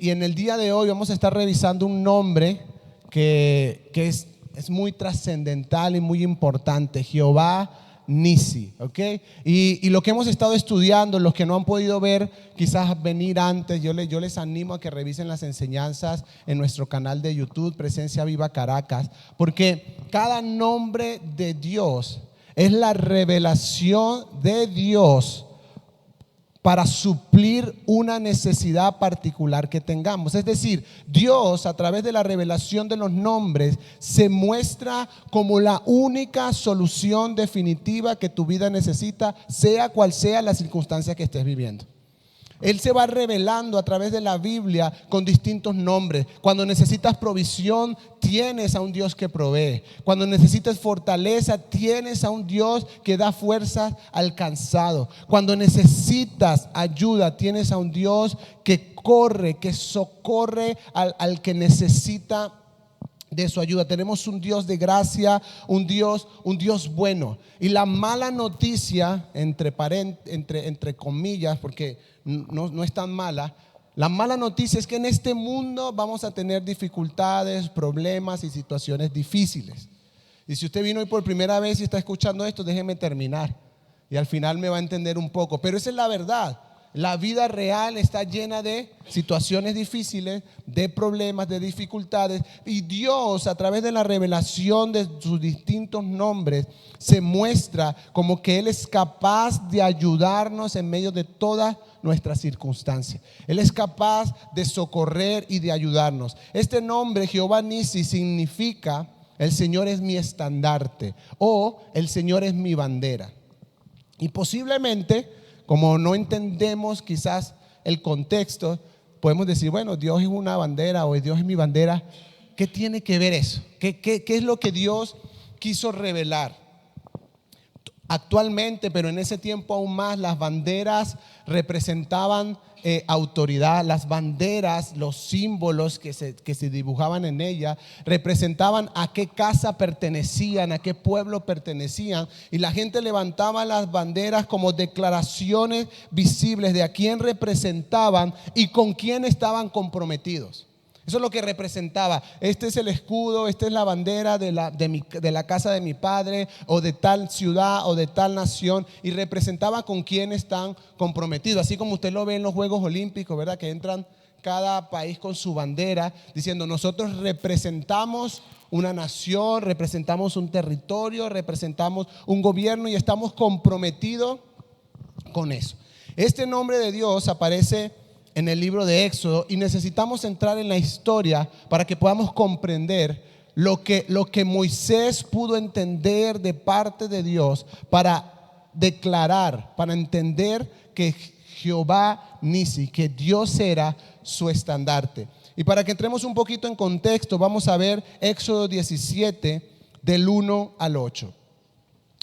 Y en el día de hoy vamos a estar revisando un nombre que es muy trascendental y muy importante: Jehová Nisi, ¿ok? Y lo que hemos estado estudiando, los que no han podido ver, quizás venir antes, yo les animo a que revisen las enseñanzas en nuestro canal de YouTube, Presencia Viva Caracas, porque cada nombre de Dios es la revelación de Dios para suplir una necesidad particular que tengamos. Es decir, Dios, a través de la revelación de los nombres, se muestra como la única solución definitiva que tu vida necesita, sea cual sea la circunstancia que estés viviendo. Él se va revelando a través de la Biblia con distintos nombres. Cuando necesitas provisión, tienes a un Dios que provee. Cuando necesitas fortaleza, tienes a un Dios que da fuerzas al cansado. Cuando necesitas ayuda, tienes a un Dios que corre, que socorre al que necesita de su ayuda. Tenemos un Dios de gracia, un Dios bueno. Y la mala noticia, entre comillas, porque no es tan mala, la mala noticia es que en este mundo vamos a tener dificultades, problemas y situaciones difíciles. Y si usted vino hoy por primera vez y está escuchando esto, déjeme terminar y al final me va a entender un poco. Pero esa es la verdad. La vida real está llena de situaciones difíciles, de problemas, de dificultades, y Dios, a través de la revelación de sus distintos nombres, se muestra como que Él es capaz de ayudarnos en medio de todas nuestras circunstancias. Él es capaz de socorrer y de ayudarnos. Este nombre, Jehová Nisi, significa: el Señor es mi estandarte, o el Señor es mi bandera. Y posiblemente, como no entendemos quizás el contexto, podemos decir, bueno, Dios es una bandera o Dios es mi bandera. ¿Qué tiene que ver eso? ¿Qué es lo que Dios quiso revelar? Actualmente, pero en ese tiempo aún más, las banderas representaban autoridad. Las banderas, los símbolos que se dibujaban en ella, representaban a qué casa pertenecían, a qué pueblo pertenecían. Y la gente levantaba las banderas como declaraciones visibles de a quién representaban y con quién estaban comprometidos. Eso es lo que representaba. Este es el escudo, esta es la bandera de la casa de mi padre, o de tal ciudad o de tal nación, y representaba con quién están comprometidos. Así como usted lo ve en los Juegos Olímpicos, ¿verdad? Que entran cada país con su bandera, diciendo: nosotros representamos una nación, representamos un territorio, representamos un gobierno y estamos comprometidos con eso. Este nombre de Dios aparece en el libro de Éxodo, y necesitamos entrar en la historia para que podamos comprender lo que Moisés pudo entender de parte de Dios, para declarar, para entender que Jehová Nisi, que Dios era su estandarte. Y para que entremos un poquito en contexto, vamos a ver Éxodo 17 del 1 al 8.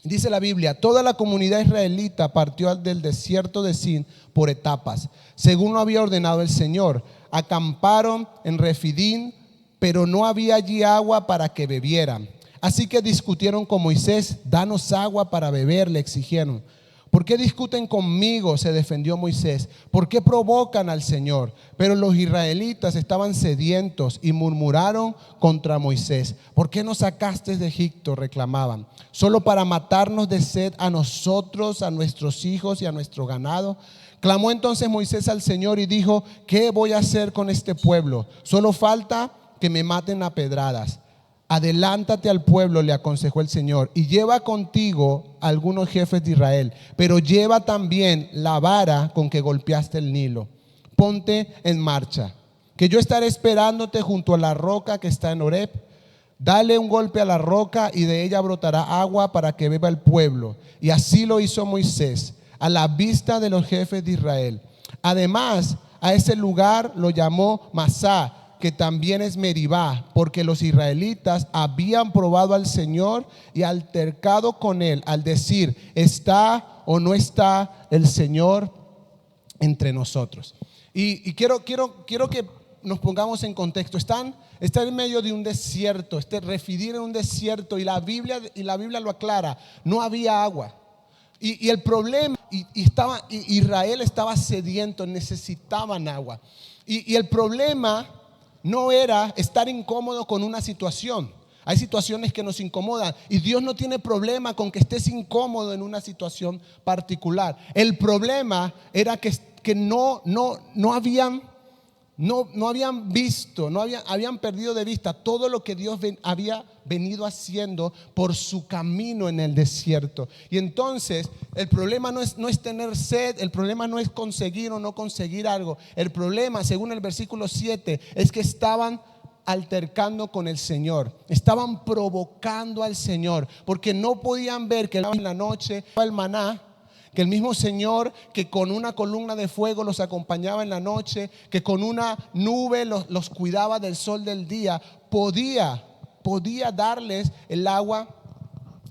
Dice la Biblia: toda la comunidad israelita partió del desierto de Sin por etapas, según lo había ordenado el Señor. Acamparon en Refidín, pero no había allí agua para que bebieran. Así que discutieron con Moisés: danos agua para beber, le exigieron. ¿Por qué discuten conmigo?, se defendió Moisés. ¿Por qué provocan al Señor? Pero los israelitas estaban sedientos y murmuraron contra Moisés. ¿Por qué nos sacaste de Egipto?, reclamaban. ¿Solo para matarnos de sed a nosotros, a nuestros hijos y a nuestro ganado? Clamó entonces Moisés al Señor y dijo: ¿qué voy a hacer con este pueblo? Solo falta que me maten a pedradas. Adelántate al pueblo, le aconsejó el Señor, y lleva contigo algunos jefes de Israel, pero lleva también la vara con que golpeaste el Nilo. Ponte en marcha, que yo estaré esperándote junto a la roca que está en Horeb. Dale un golpe a la roca y de ella brotará agua para que beba el pueblo. Y así lo hizo Moisés a la vista de los jefes de Israel. Además, a ese lugar lo llamó Masá, que también es Meribá, porque los israelitas habían probado al Señor y altercado con él al decir: ¿está o no está el Señor entre nosotros? Y quiero que nos pongamos en contexto. Están en medio de un desierto, Refidim en un desierto, y la Biblia lo aclara: no había agua. Y el problema, Israel estaba sediento, necesitaban agua. Y el problema no era estar incómodo con una situación. Hay situaciones que nos incomodan y Dios no tiene problema con que estés incómodo en una situación particular. El problema era que no habían visto, habían perdido de vista todo lo que Dios había venido haciendo por su camino en el desierto. Y entonces el problema no es tener sed, el problema no es conseguir o no conseguir algo. El problema, según el versículo 7, es que estaban altercando con el Señor, estaban provocando al Señor, porque no podían ver que en la noche el maná, que el mismo Señor que con una columna de fuego los acompañaba en la noche, que con una nube los cuidaba del sol del día, podía darles el agua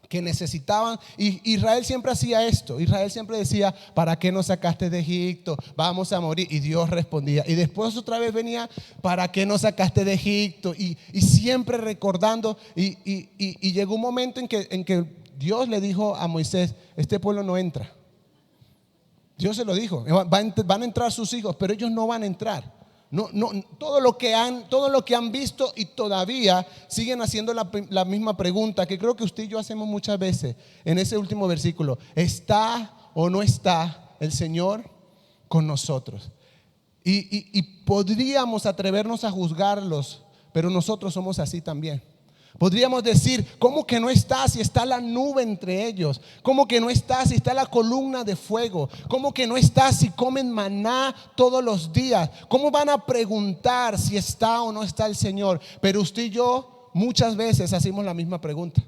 que necesitaban. Y Israel siempre hacía esto. Israel siempre decía: ¿para qué nos sacaste de Egipto? Vamos a morir. Y Dios respondía. Y después otra vez venía: ¿para qué nos sacaste de Egipto? Y siempre recordando. Y llegó un momento en que Dios le dijo a Moisés: este pueblo no entra. Dios se lo dijo: van a entrar sus hijos, pero ellos no van a entrar. No, todo lo que han visto, y todavía siguen haciendo la misma pregunta que creo que usted y yo hacemos muchas veces en ese último versículo: ¿está o no está el Señor con nosotros? Y podríamos atrevernos a juzgarlos, pero nosotros somos así también. Podríamos decir: ¿cómo que no está si está la nube entre ellos? ¿Cómo que no está si está la columna de fuego? ¿Cómo que no está si comen maná todos los días? ¿Cómo van a preguntar si está o no está el Señor? Pero usted y yo muchas veces hacemos la misma pregunta.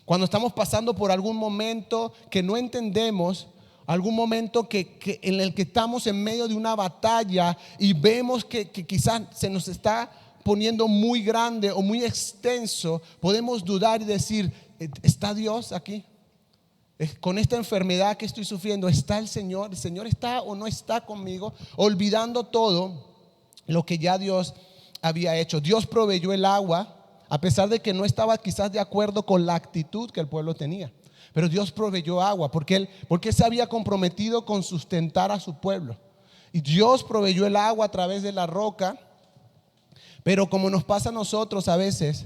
Cuando estamos pasando por algún momento que no entendemos, algún momento en el que estamos en medio de una batalla y vemos que quizás se nos está poniendo muy grande o muy extenso, podemos dudar y decir: ¿está Dios aquí? Con esta enfermedad que estoy sufriendo, ¿está el Señor? ¿El Señor está o no está conmigo? Olvidando todo lo que ya Dios había hecho. Dios proveyó el agua, a pesar de que no estaba quizás de acuerdo con la actitud que el pueblo tenía. Pero Dios proveyó agua porque él se había comprometido con sustentar a su pueblo. Y Dios proveyó el agua a través de la roca. Pero como nos pasa a nosotros a veces,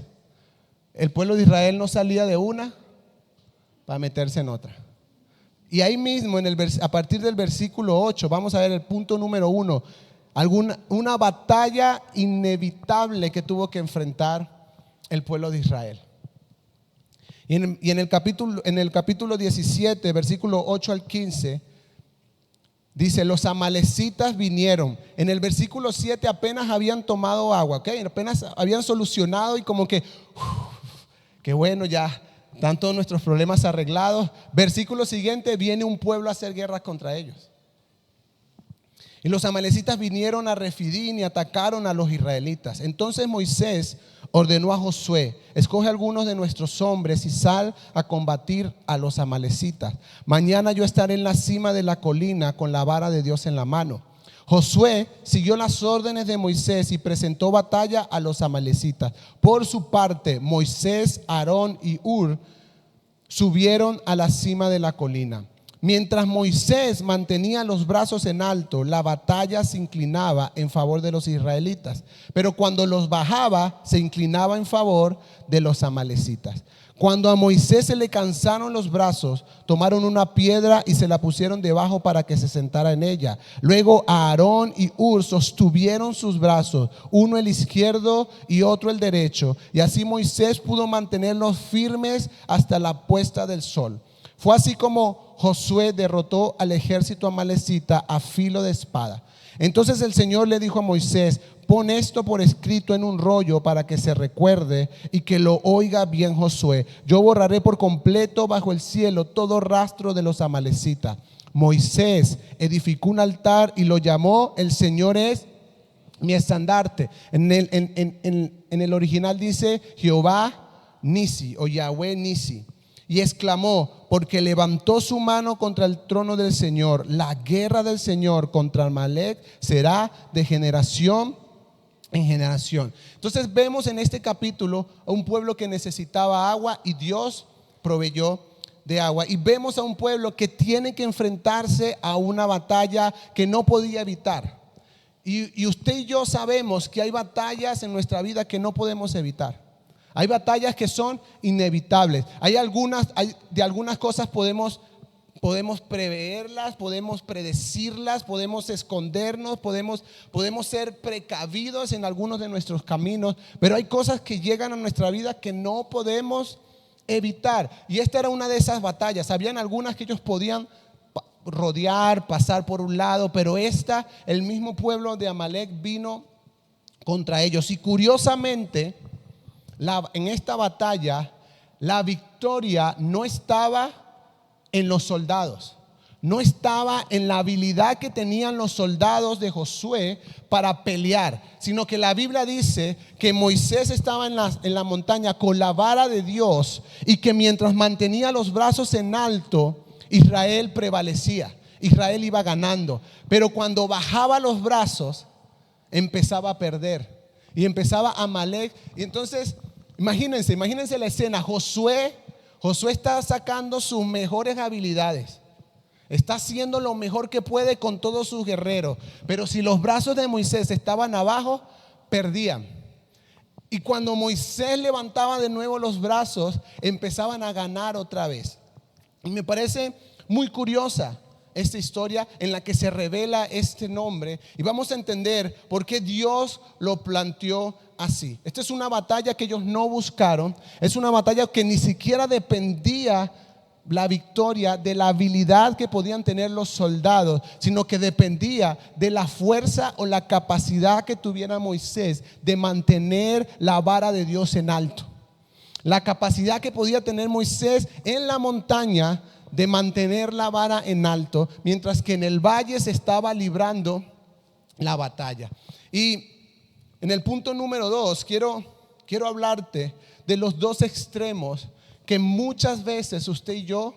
el pueblo de Israel no salía de una para meterse en otra. Y ahí mismo a partir del versículo 8 vamos a ver el punto número 1, una batalla inevitable que tuvo que enfrentar el pueblo de Israel. Y en el capítulo 17, versículo 8 al 15, dice: los amalecitas vinieron. En el versículo 7 apenas habían tomado agua, ¿okay? Apenas habían solucionado y como que qué bueno, ya están todos nuestros problemas arreglados. Versículo siguiente: viene un pueblo a hacer guerra contra ellos. Y los amalecitas vinieron a Refidim y atacaron a los israelitas. Entonces Moisés ordenó a Josué: escoge algunos de nuestros hombres y sal a combatir a los amalecitas. Mañana yo estaré en la cima de la colina con la vara de Dios en la mano. Josué siguió las órdenes de Moisés y presentó batalla a los amalecitas. Por su parte, Moisés, Aarón y Hur subieron a la cima de la colina. Mientras Moisés mantenía los brazos en alto, la batalla se inclinaba en favor de los israelitas, pero cuando los bajaba, se inclinaba en favor de los amalecitas. Cuando a Moisés se le cansaron los brazos, tomaron una piedra y se la pusieron debajo para que se sentara en ella. Luego Aarón y Hur sostuvieron sus brazos, uno el izquierdo y otro el derecho, y así Moisés pudo mantenerlos firmes hasta la puesta del sol. Fue así como Josué derrotó al ejército amalecita a filo de espada. Entonces el Señor le dijo a Moisés: pon esto por escrito en un rollo para que se recuerde y que lo oiga bien Josué. Yo borraré por completo bajo el cielo todo rastro de los amalecitas. Moisés edificó un altar y lo llamó: el Señor es mi estandarte. En el original dice Jehová Nisi o Yahweh Nisi. Y exclamó: porque levantó su mano contra el trono del Señor. La guerra del Señor contra Amalec será de generación en generación. Entonces vemos en este capítulo a un pueblo que necesitaba agua y Dios proveyó de agua y vemos a un pueblo que tiene que enfrentarse a una batalla que no podía evitar. Y usted y yo sabemos que hay batallas en nuestra vida que no podemos evitar. Hay batallas que son inevitables. De algunas cosas podemos preverlas, podemos predecirlas, podemos escondernos, podemos ser precavidos en algunos de nuestros caminos, pero hay cosas que llegan a nuestra vida que no podemos evitar. Y esta era una de esas batallas. Habían algunas que ellos podían rodear, pasar por un lado, pero el mismo pueblo de Amalek vino contra ellos. Y curiosamente, en esta batalla, la victoria no estaba en los soldados, no estaba en la habilidad que tenían los soldados de Josué para pelear, sino que la Biblia dice que Moisés estaba en la montaña con la vara de Dios y que mientras mantenía los brazos en alto, Israel prevalecía, Israel iba ganando. Pero cuando bajaba los brazos, empezaba a perder y empezaba Amalek. Y entonces, imagínense la escena. Josué está sacando sus mejores habilidades, está haciendo lo mejor que puede con todos sus guerreros, pero si los brazos de Moisés estaban abajo, perdían. Y cuando Moisés levantaba de nuevo los brazos, empezaban a ganar otra vez. Y me parece muy curiosa esta historia en la que se revela este nombre, y vamos a entender por qué Dios lo planteó así. Esta es una batalla que ellos no buscaron, es una batalla que ni siquiera dependía la victoria de la habilidad que podían tener los soldados, sino que dependía de la fuerza o la capacidad que tuviera Moisés de mantener la vara de Dios en alto. La capacidad que podía tener Moisés en la montaña de mantener la vara en alto, mientras que en el valle se estaba librando la batalla. Y en el punto número 2 quiero hablarte de los dos extremos que muchas veces usted y yo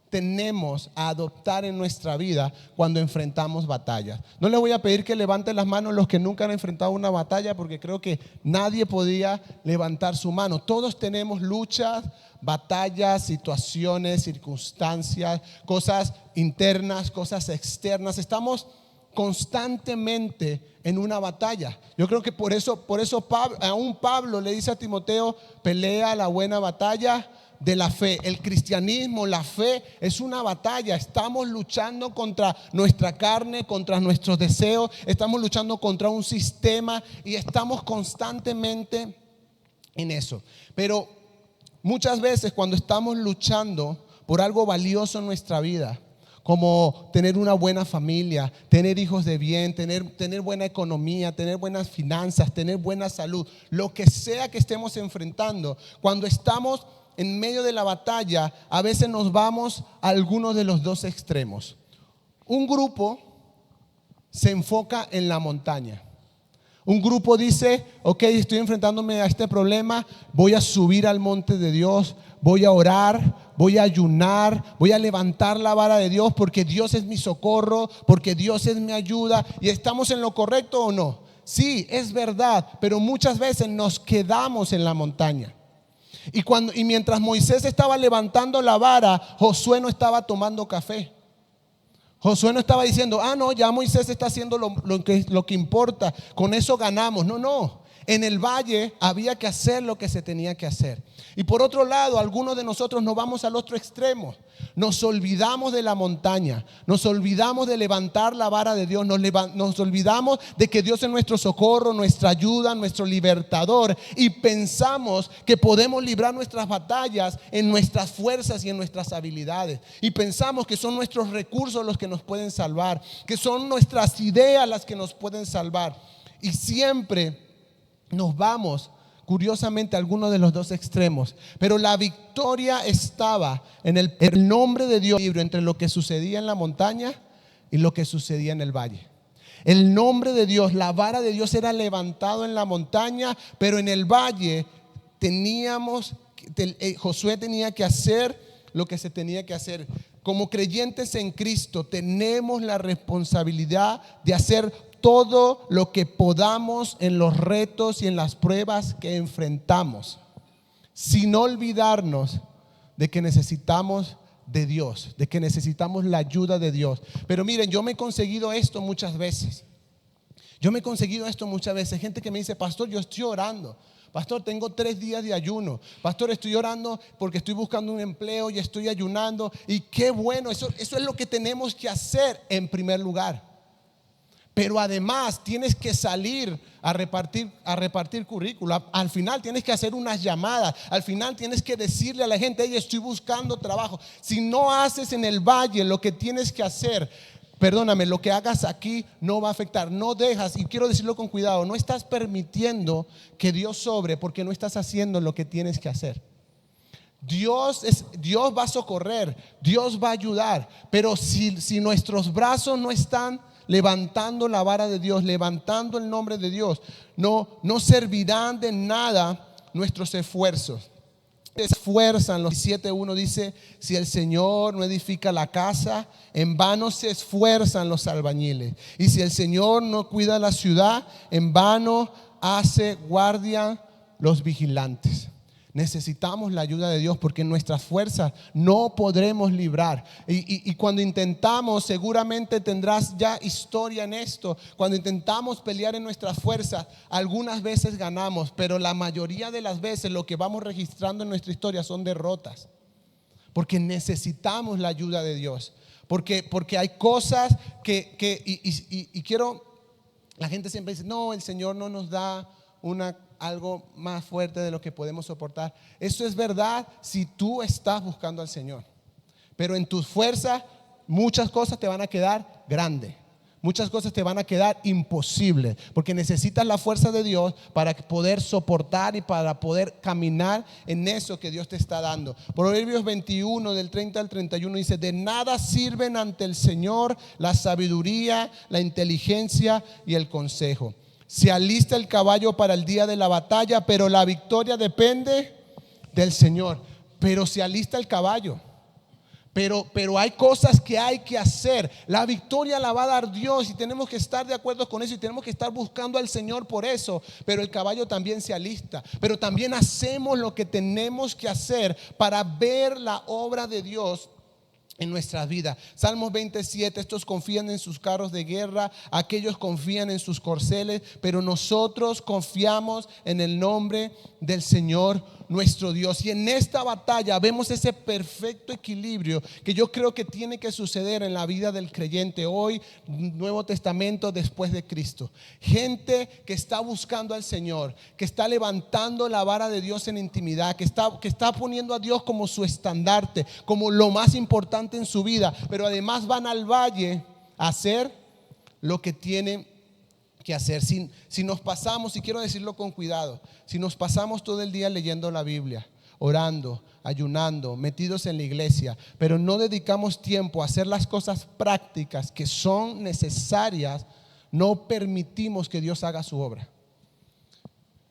tenemos a adoptar en nuestra vida cuando enfrentamos batallas. No les voy a pedir que levanten las manos los que nunca han enfrentado una batalla, porque creo que nadie podía levantar su mano. Todos tenemos luchas, batallas, situaciones, circunstancias, cosas internas, cosas externas. Estamos constantemente en una batalla. Yo creo que por eso aún Pablo le dice a Timoteo: pelea la buena batalla de la fe. El cristianismo, la fe, es una batalla. Estamos luchando contra nuestra carne, contra nuestros deseos, estamos luchando contra un sistema y estamos constantemente en eso. Pero muchas veces cuando estamos luchando por algo valioso en nuestra vida, como tener una buena familia, tener hijos de bien, tener buena economía, tener buenas finanzas, tener buena salud, lo que sea que estemos enfrentando, cuando estamos en medio de la batalla, a veces nos vamos a algunos de los dos extremos. Un grupo se enfoca en la montaña. Un grupo dice: ok, estoy enfrentándome a este problema, voy a subir al monte de Dios, voy a orar, voy a ayunar, voy a levantar la vara de Dios, porque Dios es mi socorro, porque Dios es mi ayuda. ¿Y estamos en lo correcto o no? Sí, es verdad, pero muchas veces nos quedamos en la montaña. Y mientras Moisés estaba levantando la vara, Josué no estaba tomando café. Josué no estaba diciendo: no, ya Moisés está haciendo lo que importa, con eso ganamos. No. En el valle había que hacer lo que se tenía que hacer. Y por otro lado, algunos de nosotros nos vamos al otro extremo. Nos olvidamos de la montaña, nos olvidamos de levantar la vara de Dios, nos olvidamos de que Dios es nuestro socorro, nuestra ayuda, nuestro libertador, y pensamos que podemos librar nuestras batallas en nuestras fuerzas y en nuestras habilidades, y pensamos que son nuestros recursos los que nos pueden salvar, que son nuestras ideas las que nos pueden salvar, y siempre nos vamos curiosamente a alguno de los dos extremos. Pero la victoria estaba en el nombre de Dios, entre lo que sucedía en la montaña y lo que sucedía en el valle. El nombre de Dios, la vara de Dios era levantado en la montaña, pero en el valle Josué tenía que hacer lo que se tenía que hacer. Como creyentes en Cristo tenemos la responsabilidad de hacer todo lo que podamos en los retos y en las pruebas que enfrentamos, sin olvidarnos de que necesitamos de Dios, de que necesitamos la ayuda de Dios. Pero miren, yo me he conseguido esto muchas veces. Gente que me dice: pastor, yo estoy orando. Pastor, tengo 3 días de ayuno. Pastor, estoy orando porque estoy buscando un empleo y estoy ayunando. Y qué bueno, eso es lo que tenemos que hacer en primer lugar. Pero además tienes que salir a repartir currícula. Al final tienes que hacer unas llamadas. Al final tienes que decirle a la gente: hey, estoy buscando trabajo. Si no haces en el valle lo que tienes que hacer, perdóname, lo que hagas aquí no va a afectar. No dejas, y quiero decirlo con cuidado, no estás permitiendo que Dios sobre porque no estás haciendo lo que tienes que hacer. Dios va a socorrer, Dios va a ayudar, pero si nuestros brazos no están levantando la vara de Dios, levantando el nombre de Dios, no servirán de nada nuestros esfuerzos. Se esfuerzan, los 7:1 dice: si el Señor no edifica la casa, en vano se esfuerzan los albañiles. Y si el Señor no cuida la ciudad, en vano hace guardia los vigilantes. Necesitamos la ayuda de Dios porque en nuestras fuerzas no podremos librar. Y cuando intentamos, seguramente tendrás ya historia en esto. Cuando intentamos pelear en nuestras fuerzas, algunas veces ganamos, pero la mayoría de las veces lo que vamos registrando en nuestra historia son derrotas. Porque necesitamos la ayuda de Dios. Porque hay cosas que quiero. La gente siempre dice: no, el Señor no nos da algo más fuerte de lo que podemos soportar. Eso es verdad si tú estás buscando al Señor. Pero en tus fuerzas muchas cosas te van a quedar grandes. Muchas cosas te van a quedar imposibles, porque necesitas la fuerza de Dios para poder soportar y para poder caminar en eso que Dios te está dando. Proverbios 21 del 30 al 31 dice: de nada sirven ante el Señor la sabiduría, la inteligencia y el consejo. Se alista el caballo para el día de la batalla, pero la victoria depende del Señor. Pero se alista el caballo. Pero hay cosas que hay que hacer. La victoria la va a dar Dios y tenemos que estar de acuerdo con eso y tenemos que estar buscando al Señor por eso. Pero el caballo también se alista. Pero también hacemos lo que tenemos que hacer para ver la obra de Dios en nuestras vidas. Salmos 27: estos confían en sus carros de guerra, aquellos confían en sus corceles, pero nosotros confiamos en el nombre del Señor nuestro Dios. Y en esta batalla vemos ese perfecto equilibrio que yo creo que tiene que suceder en la vida del creyente hoy, Nuevo Testamento, después de Cristo. Gente que está buscando al Señor, que está levantando la vara de Dios en intimidad, que está poniendo a Dios como su estandarte, como lo más importante en su vida, pero además van al valle a hacer lo que tienen que hacer. Si nos pasamos, y quiero decirlo con cuidado, si nos pasamos todo el día leyendo la Biblia, orando, ayunando, metidos en la iglesia, pero no dedicamos tiempo a hacer las cosas prácticas que son necesarias, no permitimos que Dios haga su obra.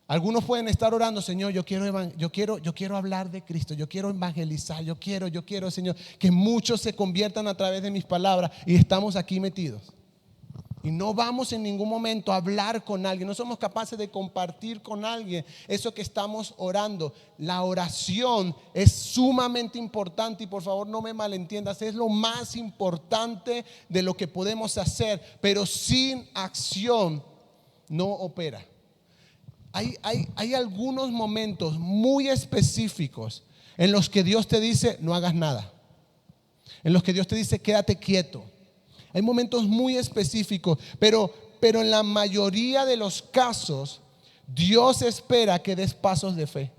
Algunos pueden estar orando: Señor, yo quiero hablar de Cristo, yo quiero evangelizar, yo quiero, Señor, que muchos se conviertan a través de mis palabras, y estamos aquí metidos. Y no vamos en ningún momento a hablar con alguien, no somos capaces de compartir con alguien eso que estamos orando. La oración es sumamente importante, y por favor no me malentiendas, es lo más importante de lo que podemos hacer, pero sin acción no opera. Hay algunos momentos muy específicos en los que Dios te dice: no hagas nada, en los que Dios te dice: quédate quieto. Hay momentos muy específicos, pero en la mayoría de los casos Dios espera que des pasos de fe.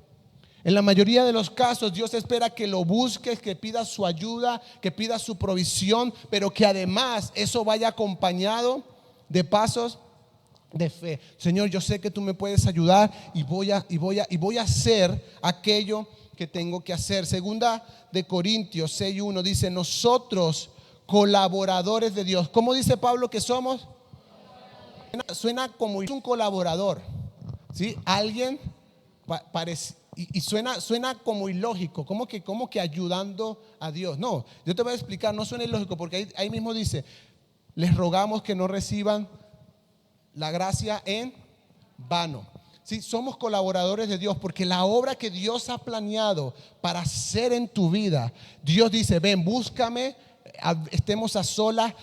En la mayoría de los casos Dios espera que lo busques, que pidas su ayuda, que pidas su provisión, pero que además eso vaya acompañado de pasos de fe. Señor, yo sé que tú me puedes ayudar y voy a hacer aquello que tengo que hacer. Segunda de Corintios 6:1 dice: nosotros, colaboradores de Dios. ¿Cómo dice Pablo que somos? Suena como un colaborador, ¿sí? Alguien parece, y suena como ilógico, como que ayudando a Dios. No, yo te voy a explicar, no suena ilógico, porque ahí mismo dice: les rogamos que no reciban la gracia en vano. Sí, somos colaboradores de Dios porque la obra que Dios ha planeado para hacer en tu vida, Dios dice, ven, búscame, estemos a solas,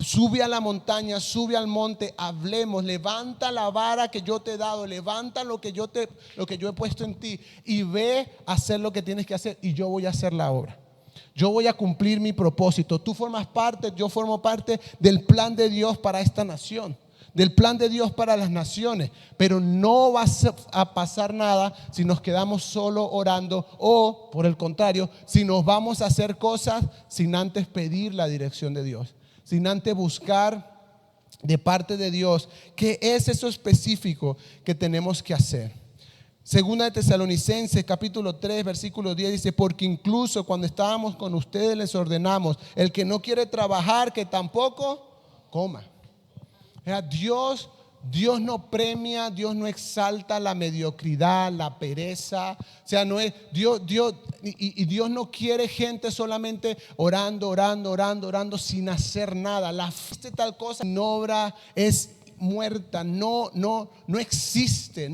sube a la montaña, sube al monte, hablemos, levanta la vara que yo te he dado, levanta lo que yo he puesto en ti y ve a hacer lo que tienes que hacer y yo voy a hacer la obra. Yo voy a cumplir mi propósito. Tú formas parte, yo formo parte del plan de Dios para esta nación, del plan de Dios para las naciones. Pero no va a pasar nada si nos quedamos solo orando o, por el contrario, si nos vamos a hacer cosas sin antes pedir la dirección de Dios, sin antes buscar de parte de Dios qué es eso específico que tenemos que hacer. Segunda de Tesalonicenses capítulo 3 versículo 10 dice, porque incluso cuando estábamos con ustedes les ordenamos, el que no quiere trabajar que tampoco coma. O sea, Dios no premia, Dios no exalta la mediocridad, la pereza. O sea, no es Dios y Dios no quiere gente solamente orando sin hacer nada. La fe de tal cosa en obra es muerta, no existe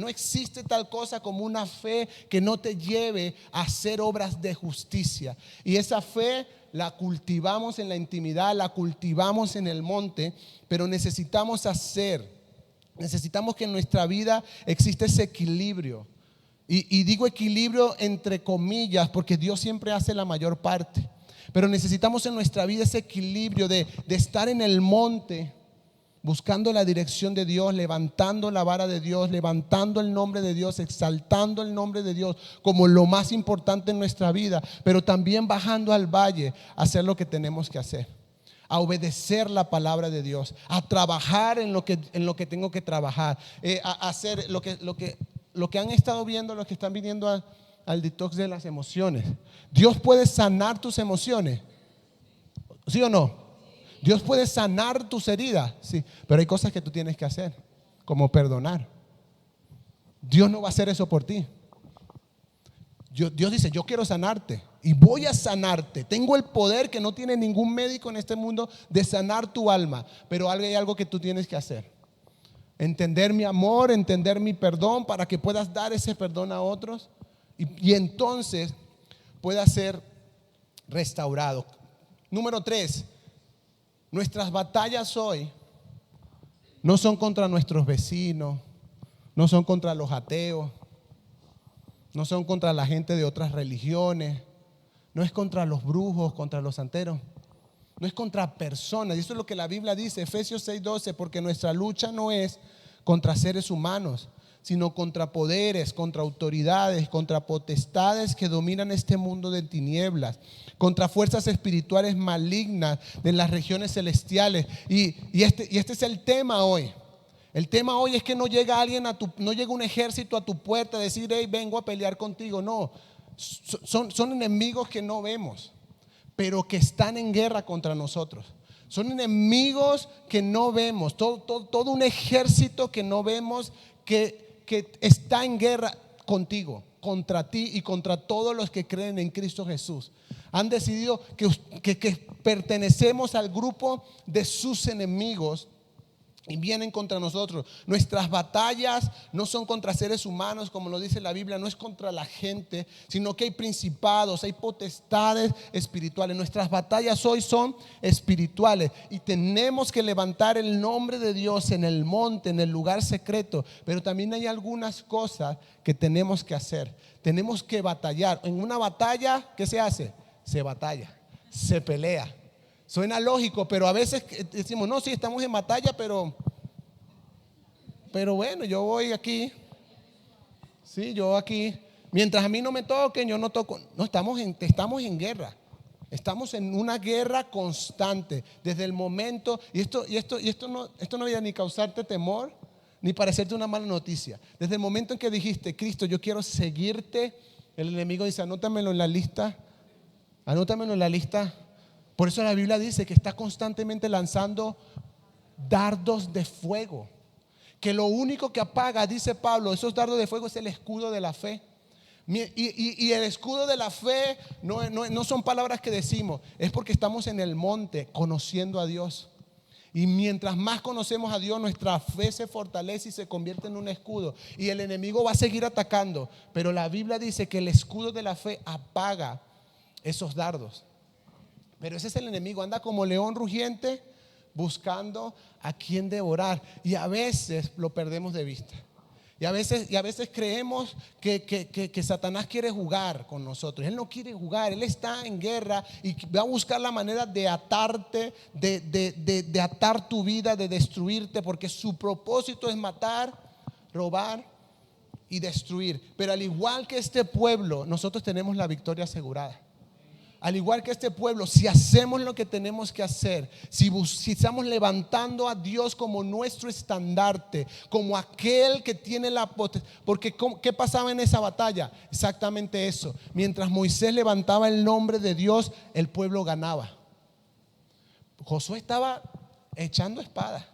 tal cosa como una fe que no te lleve a hacer obras de justicia. Y esa fe la cultivamos en la intimidad, la cultivamos en el monte, pero necesitamos que en nuestra vida exista ese equilibrio. Y digo equilibrio entre comillas porque Dios siempre hace la mayor parte, pero necesitamos en nuestra vida ese equilibrio de estar en el monte buscando la dirección de Dios, levantando la vara de Dios, levantando el nombre de Dios, exaltando el nombre de Dios como lo más importante en nuestra vida, pero también bajando al valle a hacer lo que tenemos que hacer, a obedecer la palabra de Dios, a trabajar en lo que tengo que trabajar, a hacer lo que han estado viendo, los que están viniendo al detox de las emociones. Dios puede sanar tus emociones, ¿sí o no? Dios puede sanar tus heridas, sí, pero hay cosas que tú tienes que hacer, como perdonar. Dios no va a hacer eso por ti. Dios dice, yo quiero sanarte y voy a sanarte. Tengo el poder que no tiene ningún médico en este mundo de sanar tu alma, pero hay algo que tú tienes que hacer. Entender mi amor, entender mi perdón para que puedas dar ese perdón a otros y entonces pueda ser restaurado. Número 3. Nuestras batallas hoy no son contra nuestros vecinos, no son contra los ateos, no son contra la gente de otras religiones, no es contra los brujos, contra los santeros, no es contra personas. Y eso es lo que la Biblia dice, Efesios 6:12, porque nuestra lucha no es contra seres humanos, sino contra poderes, contra autoridades, contra potestades que dominan este mundo de tinieblas, contra fuerzas espirituales malignas de las regiones celestiales. Y este es el tema hoy. El tema hoy es que no llega alguien no llega un ejército a tu puerta a decir, hey, vengo a pelear contigo. No, son enemigos que no vemos, pero que están en guerra contra nosotros. Son enemigos que no vemos, todo un ejército que no vemos que está en guerra contigo, contra ti y contra todos los que creen en Cristo Jesús. Han decidido que pertenecemos al grupo de sus enemigos y vienen contra nosotros. Nuestras batallas no son contra seres humanos, como lo dice la Biblia, no es contra la gente, sino que hay principados, hay potestades espirituales. Nuestras batallas hoy son espirituales y tenemos que levantar el nombre de Dios en el monte, en el lugar secreto. Pero también hay algunas cosas que tenemos que hacer. Tenemos que batallar. En una batalla, ¿qué se hace? Se batalla, se pelea. Suena lógico, pero a veces decimos, no, sí, estamos en batalla, pero bueno, yo voy aquí. Sí, yo aquí. Mientras a mí no me toquen, yo no toco. No, estamos en guerra. Estamos en una guerra constante. Desde el momento, y esto no debería ni causarte temor, ni parecerte una mala noticia. Desde el momento en que dijiste, Cristo, yo quiero seguirte, el enemigo dice, anótamelo en la lista. Anótamelo en la lista. Por eso la Biblia dice que está constantemente lanzando dardos de fuego, que lo único que apaga, dice Pablo, esos dardos de fuego es el escudo de la fe. Y el escudo de la fe no son palabras que decimos, es porque estamos en el monte conociendo a Dios. Y mientras más conocemos a Dios, nuestra fe se fortalece y se convierte en un escudo. Y el enemigo va a seguir atacando. Pero la Biblia dice que el escudo de la fe apaga esos dardos. Pero ese es el enemigo, anda como león rugiente buscando a quien devorar. Y a veces lo perdemos de vista. Y a veces creemos que Satanás quiere jugar con nosotros. Él no quiere jugar, él está en guerra y va a buscar la manera de atarte, de atar tu vida, de destruirte, porque su propósito es matar, robar y destruir. Pero al igual que este pueblo, nosotros tenemos la victoria asegurada. Al igual que este pueblo, si hacemos lo que tenemos que hacer, si estamos levantando a Dios como nuestro estandarte, como aquel que tiene la potestad. Porque ¿qué pasaba en esa batalla? Exactamente eso. Mientras Moisés levantaba el nombre de Dios, el pueblo ganaba. Josué estaba echando espada.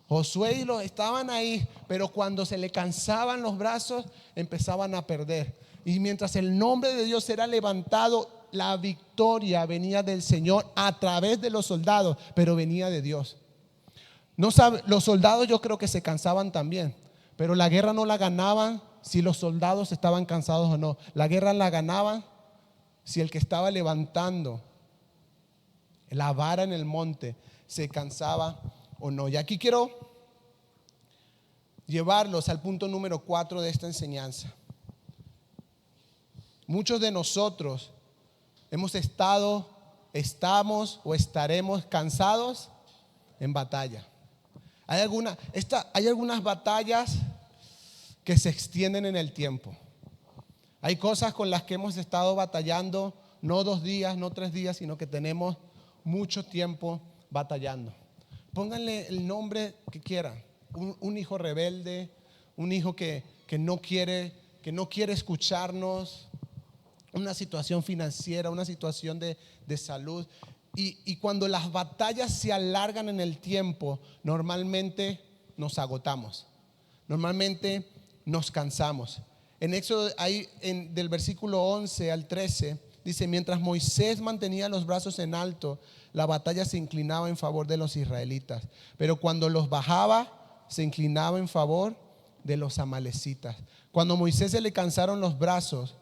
Josué y los estaban ahí, pero cuando se le cansaban los brazos, empezaban a perder. Y mientras el nombre de Dios era levantado, la victoria venía del Señor a través de los soldados, pero venía de Dios. No sabe, los soldados yo creo que se cansaban también, pero la guerra no la ganaban si los soldados estaban cansados o no. La guerra la ganaban si el que estaba levantando la vara en el monte se cansaba o no. Y aquí quiero llevarlos al punto número 4 de esta enseñanza. Muchos de nosotros estamos o estaremos cansados en batalla. Hay algunas batallas que se extienden en el tiempo. Hay cosas con las que hemos estado batallando, no 2 días, no 3 días, sino que tenemos mucho tiempo batallando. Pónganle el nombre que quieran. Un hijo rebelde, un hijo que no quiere escucharnos, una situación financiera, una situación de salud. Y cuando las batallas se alargan en el tiempo, normalmente nos agotamos, normalmente nos cansamos. En Éxodo, ahí del versículo 11 al 13, dice: mientras Moisés mantenía los brazos en alto, la batalla se inclinaba en favor de los israelitas, pero cuando los bajaba, se inclinaba en favor de los amalecitas. Cuando a Moisés se le cansaron los brazos,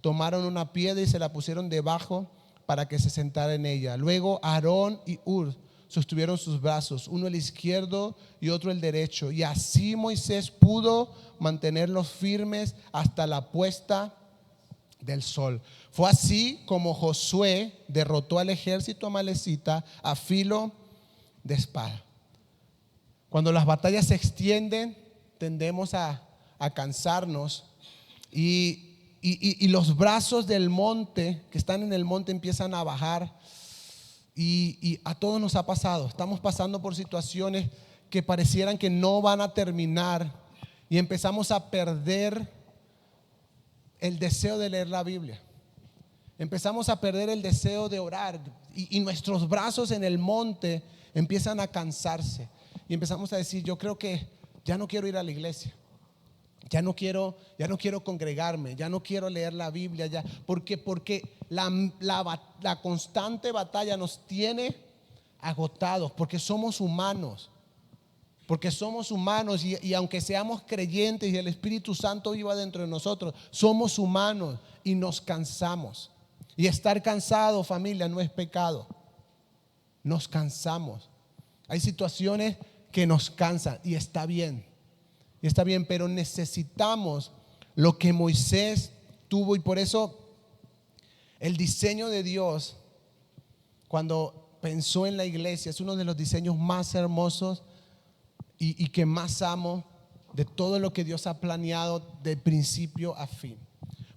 tomaron una piedra y se la pusieron debajo para que se sentara en ella. Luego Aarón y Hur sostuvieron sus brazos, uno el izquierdo y otro el derecho, y así Moisés pudo mantenerlos firmes hasta la puesta del sol. Fue así como Josué derrotó al ejército amalecita a filo de espada. Cuando las batallas se extienden, tendemos a cansarnos y los brazos del monte, que están en el monte, empiezan a bajar. Y a todos nos ha pasado. Estamos pasando por situaciones que parecieran que no van a terminar, y empezamos a perder el deseo de leer la Biblia. Empezamos a perder el deseo de orar, y nuestros brazos en el monte empiezan a cansarse. Y empezamos a decir: yo creo que ya no quiero ir a la iglesia. Ya no quiero congregarme, ya no quiero leer la Biblia, ya, porque la constante batalla nos tiene agotados, porque somos humanos. Y aunque seamos creyentes y el Espíritu Santo viva dentro de nosotros, somos humanos y nos cansamos. Y estar cansado, familia, no es pecado. Nos cansamos. Hay situaciones que nos cansan y está bien. Pero necesitamos lo que Moisés tuvo, y por eso el diseño de Dios, cuando pensó en la iglesia, es uno de los diseños más hermosos y que más amo de todo lo que Dios ha planeado de principio a fin.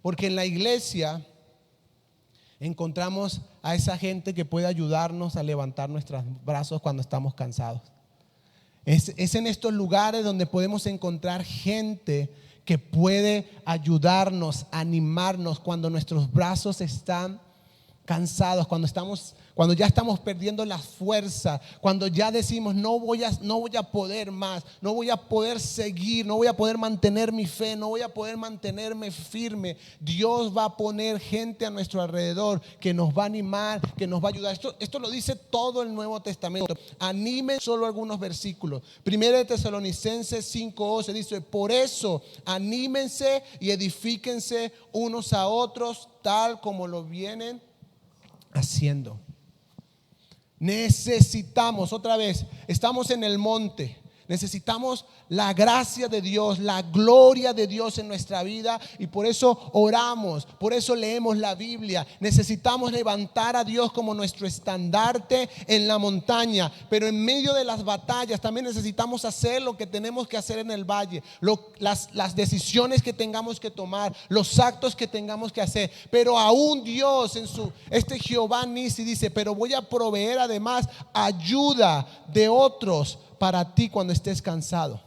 Porque en la iglesia encontramos a esa gente que puede ayudarnos a levantar nuestros brazos cuando estamos cansados. Es en estos lugares donde podemos encontrar gente que puede ayudarnos, animarnos cuando nuestros brazos están cansados, cuando ya estamos perdiendo la fuerza, cuando ya decimos no voy a poder más, no voy a poder seguir, no voy a poder mantener mi fe, no voy a poder mantenerme firme, Dios va a poner gente a nuestro alrededor que nos va a animar, que nos va a ayudar. Esto lo dice todo el Nuevo Testamento. Animen solo algunos versículos. 1 Tesalonicenses 5:11 dice: por eso anímense y edifíquense unos a otros, tal como lo vienen haciendo. Necesitamos, otra vez, estamos en el monte. Necesitamos la gracia de Dios, la gloria de Dios en nuestra vida, y por eso oramos, por eso leemos la Biblia. Necesitamos levantar a Dios como nuestro estandarte en la montaña, pero en medio de las batallas también necesitamos hacer lo que tenemos que hacer en el valle, las decisiones que tengamos que tomar, los actos que tengamos que hacer. Pero aún Dios este Jehová Nisi dice: pero voy a proveer además ayuda de otros para ti cuando estés cansado.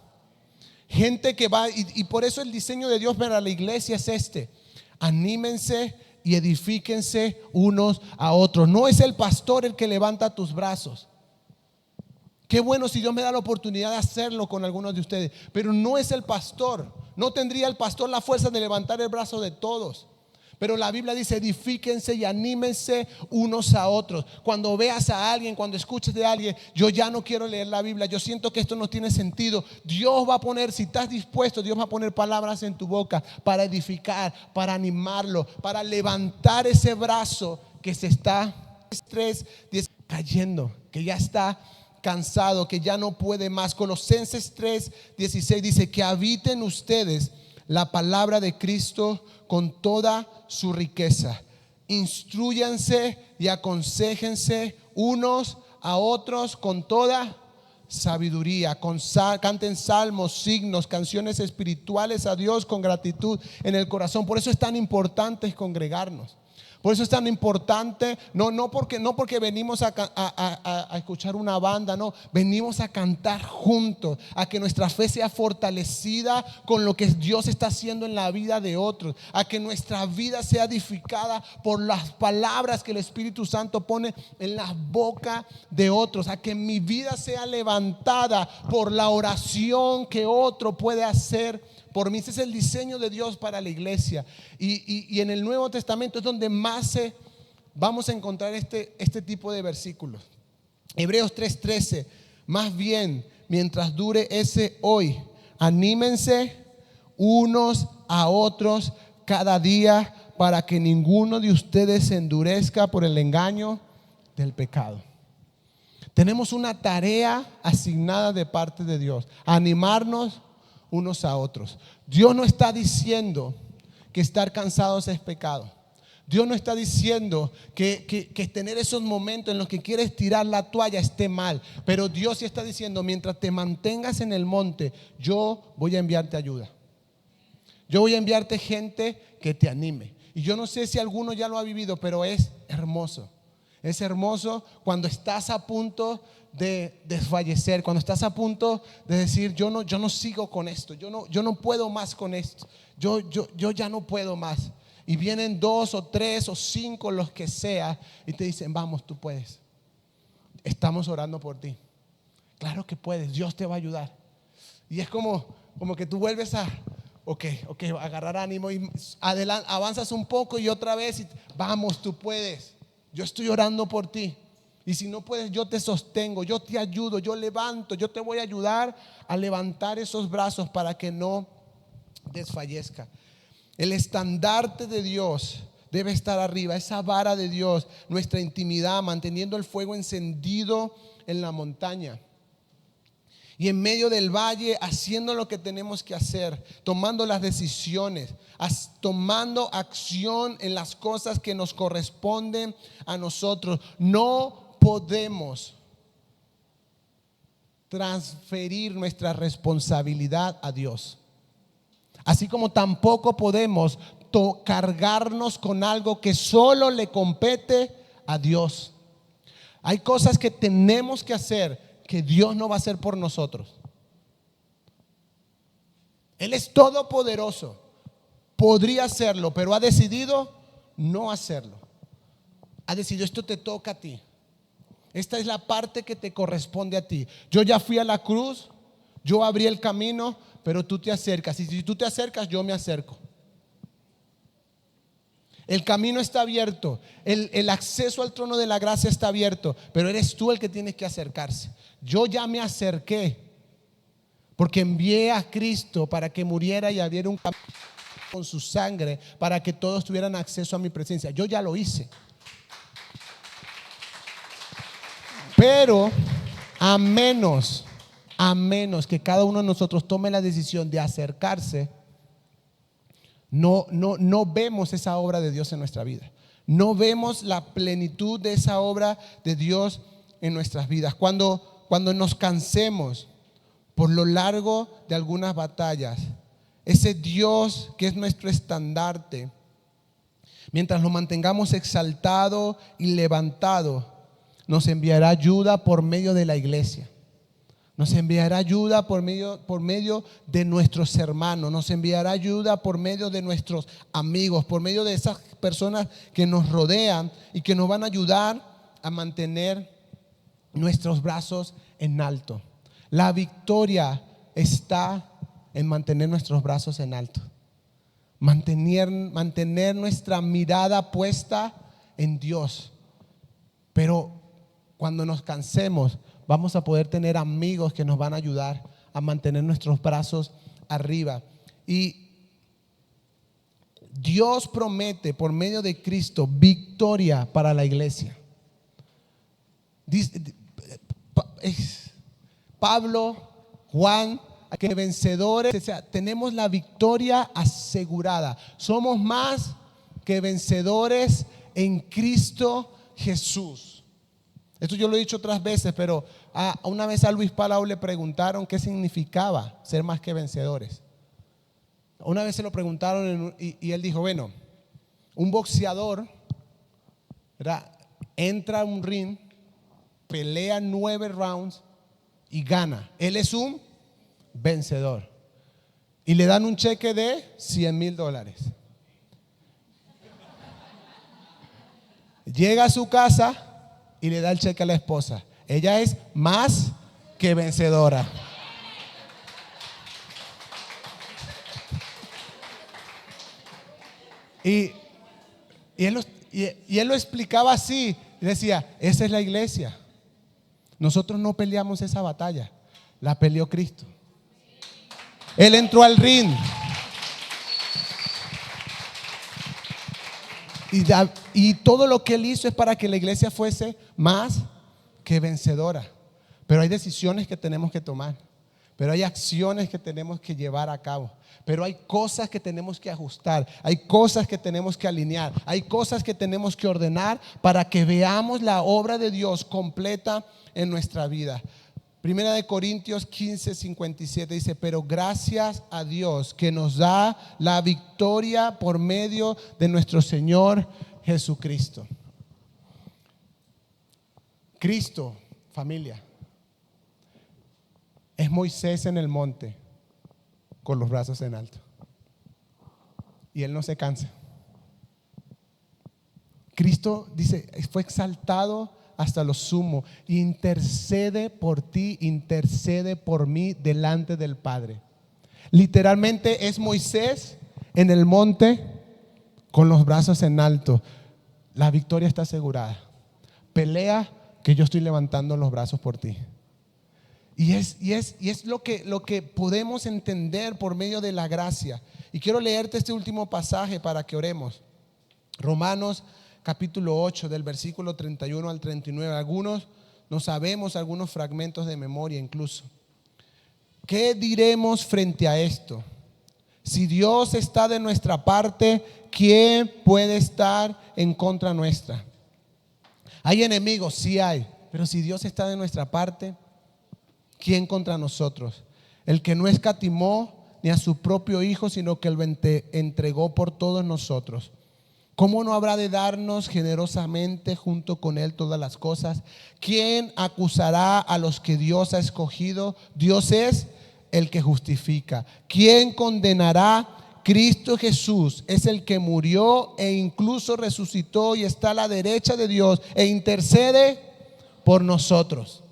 Gente que va, y por eso el diseño de Dios para la iglesia es este: anímense y edifíquense unos a otros. No es el pastor el que levanta tus brazos. Qué bueno si Dios me da la oportunidad de hacerlo con algunos de ustedes, pero no es el pastor. No tendría el pastor la fuerza de levantar el brazo de todos. Pero la Biblia dice: edifíquense y anímense unos a otros. Cuando veas a alguien, cuando escuches de alguien: yo ya no quiero leer la Biblia, yo siento que esto no tiene sentido, Dios va a poner, si estás dispuesto, Dios va a poner palabras en tu boca para edificar, para animarlo, para levantar ese brazo que se está cayendo, que ya está cansado, que ya no puede más. Colosenses 3:16 dice: que habiten ustedes la palabra de Cristo con toda su riqueza. Instrúyanse y aconséjense unos a otros con toda sabiduría. Canten salmos, signos, canciones espirituales a Dios con gratitud en el corazón. Por eso es tan importante congregarnos. Por eso es tan importante, no porque venimos a escuchar una banda, no, venimos a cantar juntos, a que nuestra fe sea fortalecida con lo que Dios está haciendo en la vida de otros, a que nuestra vida sea edificada por las palabras que el Espíritu Santo pone en la boca de otros, a que mi vida sea levantada por la oración que otro puede hacer por mí. Ese es el diseño de Dios para la iglesia. Y en el Nuevo Testamento es donde más vamos a encontrar este tipo de versículos. Hebreos 3:13: más bien, mientras dure ese hoy, anímense unos a otros cada día, para que ninguno de ustedes se endurezca por el engaño del pecado. Tenemos una tarea asignada de parte de Dios: animarnos unos a otros. Dios no está diciendo que estar cansados es pecado. Dios no está diciendo que tener esos momentos en los que quieres tirar la toalla esté mal. Pero Dios sí está diciendo: mientras te mantengas en el monte, yo voy a enviarte ayuda. Yo voy a enviarte gente que te anime. Y yo no sé si alguno ya lo ha vivido, pero es hermoso. Es hermoso cuando estás a punto de desfallecer, cuando estás a punto de decir: yo no sigo con esto, yo no puedo más con esto, yo ya no puedo más. Y vienen 2 o 3 o 5, los que sea, y te dicen: vamos, tú puedes, estamos orando por ti. Claro que puedes, Dios te va a ayudar. Y es como que tú vuelves a agarrar ánimo y avanzas un poco y otra vez, y vamos, tú puedes, yo estoy orando por ti. Y si no puedes, yo te sostengo, yo te ayudo, yo levanto, yo te voy a ayudar a levantar esos brazos para que no desfallezca. El estandarte de Dios debe estar arriba, esa vara de Dios, nuestra intimidad, manteniendo el fuego encendido en la montaña. Y en medio del valle, haciendo lo que tenemos que hacer, tomando las decisiones, tomando acción en las cosas que nos corresponden a nosotros. No podemos transferir nuestra responsabilidad a Dios. Así como tampoco podemos cargarnos con algo que solo le compete a Dios. Hay cosas que tenemos que hacer que Dios no va a hacer por nosotros. Él es todopoderoso, podría hacerlo, pero ha decidido no hacerlo. ha decidido, esto te toca a ti. Esta es la parte que te corresponde a ti. Yo ya fui a la cruz, yo abrí el camino, pero tú te acercas. Y si tú te acercas, yo me acerco. El camino está abierto, el acceso al trono de la gracia está abierto, pero eres tú el que tienes que acercarse. Yo ya me acerqué, porque envié a Cristo para que muriera y abriera un camino con su sangre, para que todos tuvieran acceso a mi presencia. Yo ya lo hice. Pero a menos que cada uno de nosotros tome la decisión de acercarse, no vemos esa obra de Dios en nuestra vida. No vemos la plenitud de esa obra de Dios en nuestras vidas. Cuando nos cansemos por lo largo de algunas batallas, ese Dios que es nuestro estandarte, mientras lo mantengamos exaltado y levantado, nos enviará ayuda por medio de la iglesia. Nos enviará ayuda por medio de nuestros hermanos. Nos enviará ayuda por medio de nuestros amigos, por medio de esas personas que nos rodean y que nos van a ayudar a mantener nuestros brazos en alto. La victoria está en mantener nuestros brazos en alto. Mantener nuestra mirada puesta en Dios. Pero cuando nos cansemos, vamos a poder tener amigos que nos van a ayudar a mantener nuestros brazos arriba. Y Dios promete por medio de Cristo victoria para la iglesia. Pablo, Juan, que vencedores, o sea, tenemos la victoria asegurada. Somos más que vencedores en Cristo Jesús. Esto yo lo he dicho otras veces, pero una vez a Luis Palau le preguntaron qué significaba ser más que vencedores. Una vez se lo preguntaron y él dijo, bueno, un boxeador, ¿verdad?, entra a un ring, pelea 9 rounds y gana. Él es un vencedor. Y le dan un cheque de $100,000. Llega a su casa y le da el cheque a la esposa. Ella es más que vencedora. Y él lo explicaba así. Decía, esa es la iglesia. Nosotros no peleamos esa batalla, la peleó Cristo. Él entró al ring y todo lo que él hizo es para que la iglesia fuese más que vencedora. Pero hay decisiones que tenemos que tomar, pero hay acciones que tenemos que llevar a cabo, pero hay cosas que tenemos que ajustar, hay cosas que tenemos que alinear, hay cosas que tenemos que ordenar para que veamos la obra de Dios completa en nuestra vida. Primera de Corintios 15:57 dice, pero gracias a Dios que nos da la victoria por medio de nuestro Señor Jesucristo. Cristo, familia, es Moisés en el monte con los brazos en alto. Y él no se cansa. Cristo dice, fue exaltado hasta lo sumo. Intercede por ti, intercede por mí delante del Padre. Literalmente es Moisés en el monte con los brazos en alto. La victoria está asegurada. Pelea que yo estoy levantando los brazos por ti. Y es lo que podemos entender por medio de la gracia. Y quiero leerte este último pasaje para que oremos. Romanos capítulo 8 del versículo 31 al 39. Algunos no sabemos algunos fragmentos de memoria incluso. ¿Qué diremos frente a esto? Si Dios está de nuestra parte, ¿quién puede estar en contra nuestra? Hay enemigos, sí hay, pero si Dios está de nuestra parte, ¿quién contra nosotros? El que no escatimó ni a su propio Hijo, sino que lo entregó por todos nosotros. ¿Cómo no habrá de darnos generosamente junto con Él todas las cosas? ¿Quién acusará a los que Dios ha escogido? Dios es el que justifica. ¿Quién condenará? Cristo Jesús es el que murió e incluso resucitó y está a la derecha de Dios e intercede por nosotros.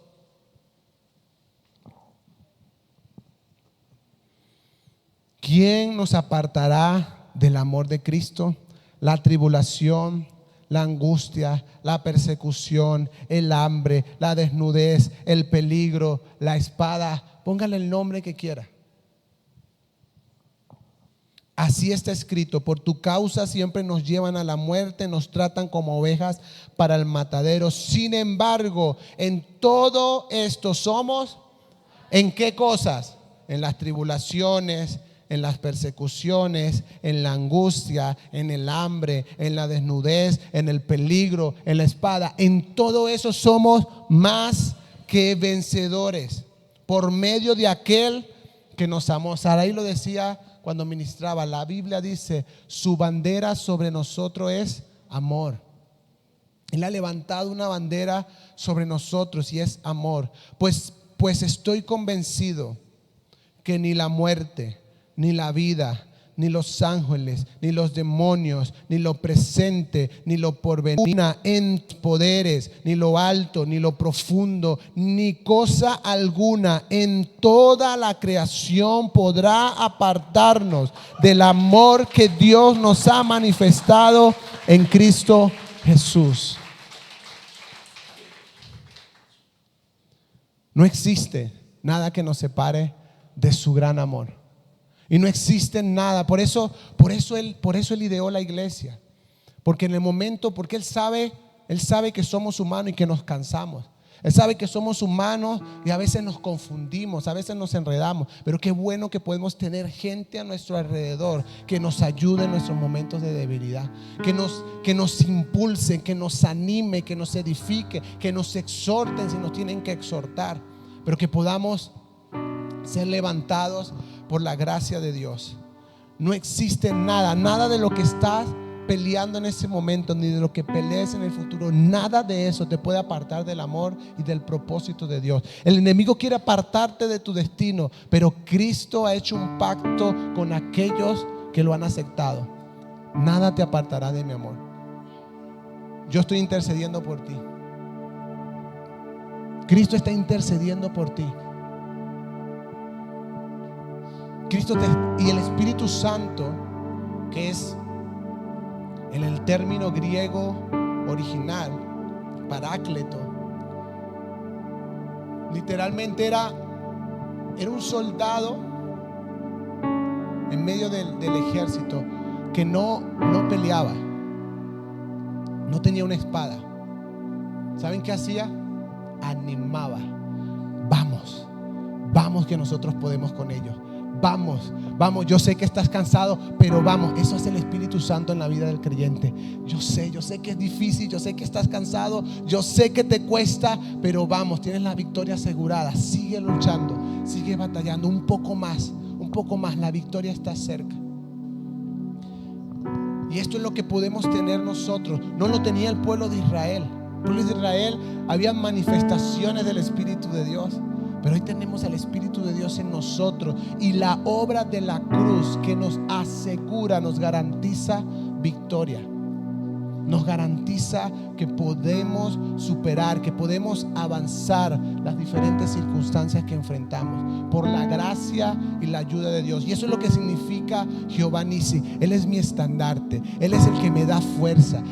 ¿Quién nos apartará del amor de Cristo? La tribulación, la angustia, la persecución, el hambre, la desnudez, el peligro, la espada. Póngale el nombre que quiera. Así está escrito: por tu causa siempre nos llevan a la muerte, nos tratan como ovejas para el matadero. Sin embargo, en todo esto somos, ¿en qué cosas? En las tribulaciones, en las persecuciones, en la angustia, en el hambre, en la desnudez, en el peligro, en la espada. En todo eso somos más que vencedores por medio de aquel que nos amó. Sarai lo decía cuando ministraba. La Biblia dice: su bandera sobre nosotros es amor. Él ha levantado una bandera sobre nosotros y es amor. Pues estoy convencido que ni la muerte, ni la vida, ni los ángeles, ni los demonios, ni lo presente, ni lo porvenir, en poderes, ni lo alto, ni lo profundo, ni cosa alguna en toda la creación podrá apartarnos del amor que Dios nos ha manifestado en Cristo Jesús. No existe nada que nos separe de su gran amor. Y no existe nada. Por eso él ideó la iglesia. Porque en el momento, porque él sabe que somos humanos y que nos cansamos. Él sabe que somos humanos y a veces nos confundimos, a veces nos enredamos. Pero qué bueno que podemos tener gente a nuestro alrededor que nos ayude en nuestros momentos de debilidad, que nos impulse, que nos anime, que nos edifique, que nos exhorten si nos tienen que exhortar. Pero que podamos ser levantados por la gracia de Dios. No existe nada de lo que estás peleando en ese momento, ni de lo que pelees en el futuro. Nada de eso te puede apartar del amor y del propósito de Dios. El enemigo quiere apartarte de tu destino, pero Cristo ha hecho un pacto con aquellos que lo han aceptado. Nada te apartará de mi amor. Yo estoy intercediendo por ti. Cristo está intercediendo por ti. Y el Espíritu Santo, que es en el término griego original, parácleto, literalmente era un soldado en medio del ejército que no peleaba, no tenía una espada. ¿Saben qué hacía? Animaba. Vamos que nosotros podemos con ellos. Vamos, yo sé que estás cansado, pero vamos. Eso es el Espíritu Santo en la vida del creyente. Yo sé que es difícil, yo sé que estás cansado, yo sé que te cuesta, pero vamos, tienes la victoria asegurada. Sigue luchando, sigue batallando un poco más, la victoria está cerca. Y esto es lo que podemos tener nosotros. No lo tenía el pueblo de Israel. El pueblo de Israel había manifestaciones del Espíritu de Dios, pero hoy tenemos al Espíritu de Dios en nosotros y la obra de la cruz que nos asegura, nos garantiza victoria. Nos garantiza que podemos superar, que podemos avanzar las diferentes circunstancias que enfrentamos por la gracia y la ayuda de Dios. Y eso es lo que significa Jehová Nisi. Él es mi estandarte, Él es el que me da fuerza,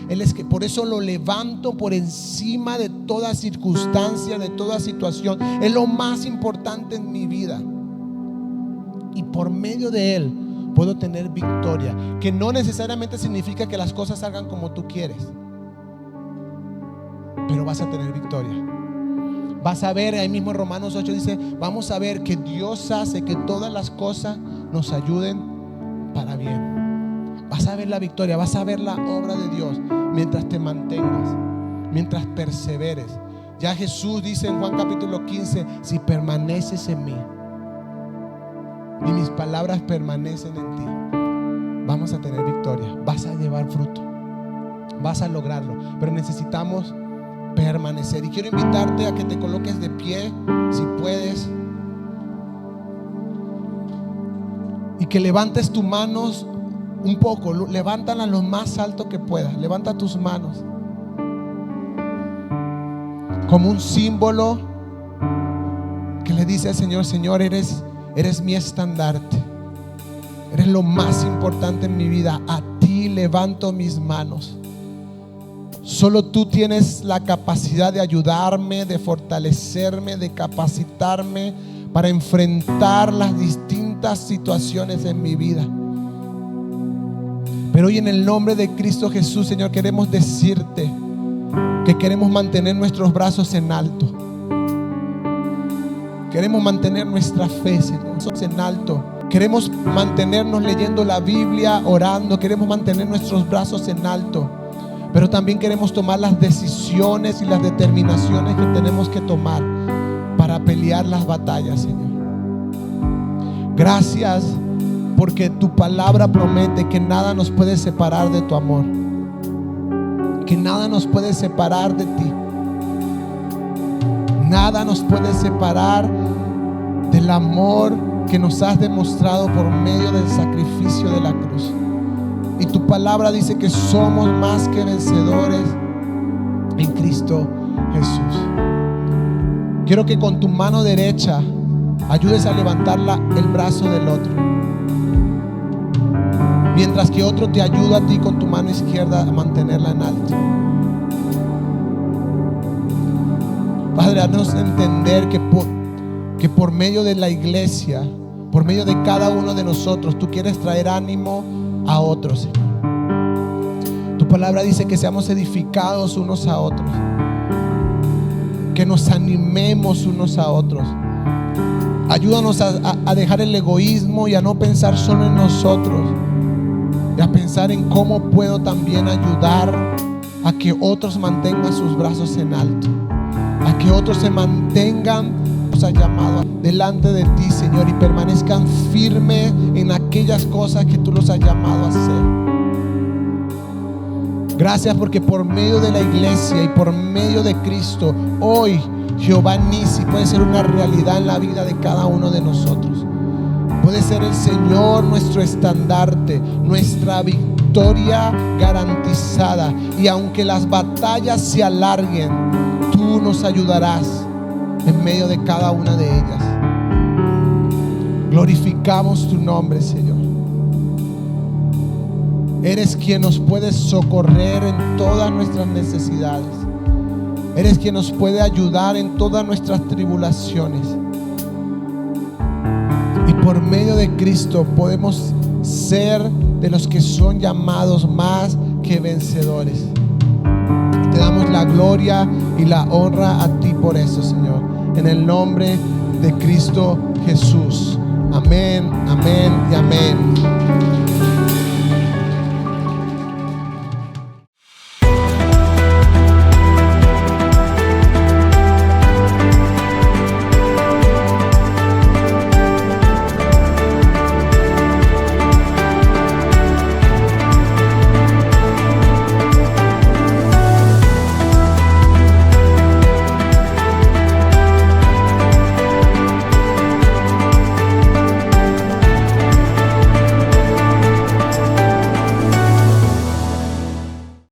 por eso lo levanto por encima de toda circunstancia, de toda situación. Es lo más importante en mi vida. Y por medio de Él puedo tener victoria, que no necesariamente significa que las cosas salgan como tú quieres, pero vas a tener victoria. Vas a ver, ahí mismo en Romanos 8 dice: vamos a ver que Dios hace que todas las cosas nos ayuden para bien. Vas a ver la victoria, vas a ver la obra de Dios mientras te mantengas, mientras perseveres. Ya Jesús dice en Juan capítulo 15: si permaneces en mí y mis palabras permanecen en ti, vamos a tener victoria, vas a llevar fruto, vas a lograrlo. Pero necesitamos permanecer. Y quiero invitarte a que te coloques de pie, si puedes. y que levantes tus manos un poco, levántala lo más alto que puedas. Levanta tus manos como un símbolo que le dice al Señor: Señor, eres mi estandarte, eres lo más importante en mi vida. A ti levanto mis manos. Solo tú tienes la capacidad de ayudarme, de fortalecerme, de capacitarme para enfrentar las distintas situaciones en mi vida. Pero hoy, en el nombre de Cristo Jesús, Señor, queremos decirte que queremos mantener nuestros brazos en alto. Queremos mantener nuestra fe, Señor, en alto. Queremos mantenernos leyendo la Biblia, orando. Queremos mantener nuestros brazos en alto. Pero también queremos tomar las decisiones y las determinaciones que tenemos que tomar para pelear las batallas, Señor. Gracias porque tu palabra promete que nada nos puede separar de tu amor, que nada nos puede separar de ti. Nada nos puede separar del amor que nos has demostrado por medio del sacrificio de la cruz. Y tu palabra dice que somos más que vencedores en Cristo Jesús. Quiero que con tu mano derecha ayudes a levantar el brazo del otro, mientras que otro te ayuda a ti con tu mano izquierda a mantenerla en alto. Padre, haznos entender que por medio de la iglesia, por medio de cada uno de nosotros, tú quieres traer ánimo a otros, Señor. Tu palabra dice que seamos edificados unos a otros, que nos animemos unos a otros. Ayúdanos a dejar el egoísmo y a no pensar solo en nosotros, y a pensar en cómo puedo también ayudar a que otros mantengan sus brazos en alto, a que otros se mantengan llamado delante de ti, Señor, y permanezcan firmes en aquellas cosas que tú los has llamado a hacer. Gracias porque por medio de la iglesia y por medio de Cristo, hoy Jehová Nisi puede ser una realidad en la vida de cada uno de nosotros. Puede ser el Señor nuestro estandarte, nuestra victoria garantizada. Y aunque las batallas se alarguen, tú nos ayudarás en medio de cada una de ellas. Glorificamos tu nombre, Señor. Eres quien nos puede socorrer en todas nuestras necesidades. Eres quien nos puede ayudar en todas nuestras tribulaciones. Y por medio de Cristo podemos ser de los que son llamados más que vencedores. Te damos la gloria y la honra a ti por eso, Señor. En el nombre de Cristo Jesús. Amén, amén y amén.